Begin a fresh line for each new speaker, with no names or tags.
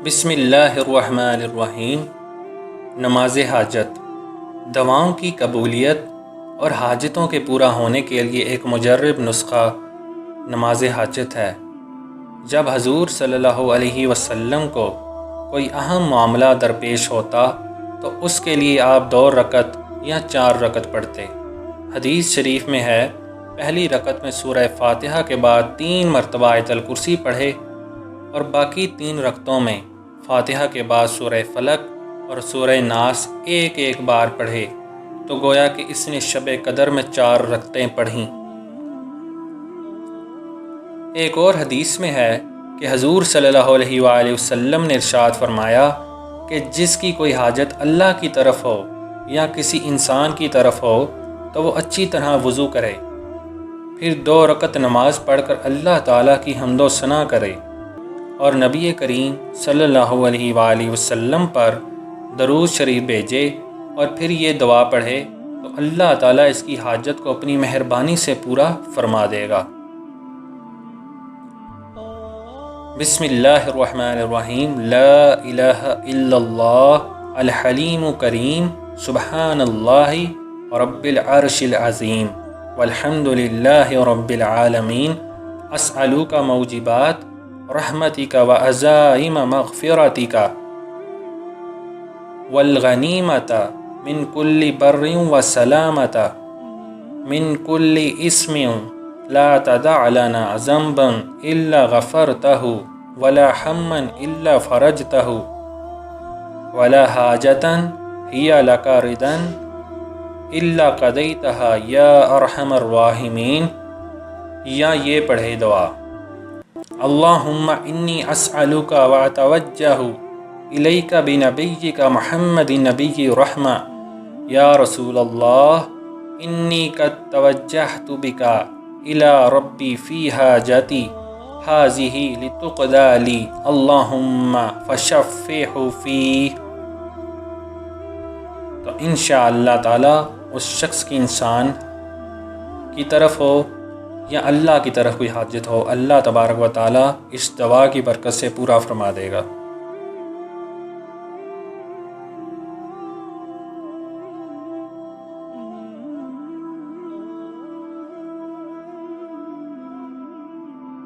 بسم اللہ الرحمن الرحیم۔ نماز حاجت دعاؤں کی قبولیت اور حاجتوں کے پورا ہونے کے لیے ایک مجرب نسخہ نماز حاجت ہے۔ جب حضور صلی اللہ علیہ وسلم کو کوئی اہم معاملہ درپیش ہوتا تو اس کے لیے آپ 2 رکعت یا 4 رکعت پڑھتے۔ حدیث شریف میں ہے، پہلی رکعت میں سورہ فاتحہ کے بعد 3 مرتبہ آیت الکرسی پڑھے اور باقی 3 رکعتوں میں فاتحہ کے بعد سورہ فلق اور سورہ ناس ایک بار پڑھے، تو گویا کہ اس نے شب قدر میں 4 رکعتیں پڑھیں۔ ایک اور حدیث میں ہے کہ حضور صلی اللہ علیہ وآلہ وسلم نے ارشاد فرمایا کہ جس کی کوئی حاجت اللہ کی طرف ہو یا کسی انسان کی طرف ہو تو وہ اچھی طرح وضو کرے، پھر 2 رکعت نماز پڑھ کر اللہ تعالیٰ کی حمد و ثنا کرے اور نبی کریم صلی اللہ علیہ وآلہ وسلم پر درود شریف بھیجے اور پھر یہ دعا پڑھے تو اللہ تعالیٰ اس کی حاجت کو اپنی مہربانی سے پورا فرما دے گا۔ بسم اللہ الرحمن الرحیم۔ لا الہ الا اللہ الحلیم کریم سبحان اللہ رب العرش العظیم والحمد للہ رب العالمین اسألوک موجبات رحمتک وعزائم مغفرتک والغنیمت من کل بر وسلامت من کل اسم لا تدع لنا ذنبا الا غفرته ولا ہما الا فرجته ولا حاجة هي لك رضا الا قضیتها یا ارحم الراحمین۔ یا یہ پڑھے دعا، اللہم انی اسألک واتوجہ الیک بنبیک محمد نبی رحمہ یا رسول اللہ انی قد توجہت بک الی ربی فی حاجتی ہذہ لتقضی لی اللہم فشفعہ فیہ۔ تو انشاءاللہ تعالی اس شخص کی انسان کی طرف ہو یا اللہ کی طرف کوئی حاجت ہو، اللہ تبارک و تعالی اس دعا کی برکت سے پورا فرما دے گا۔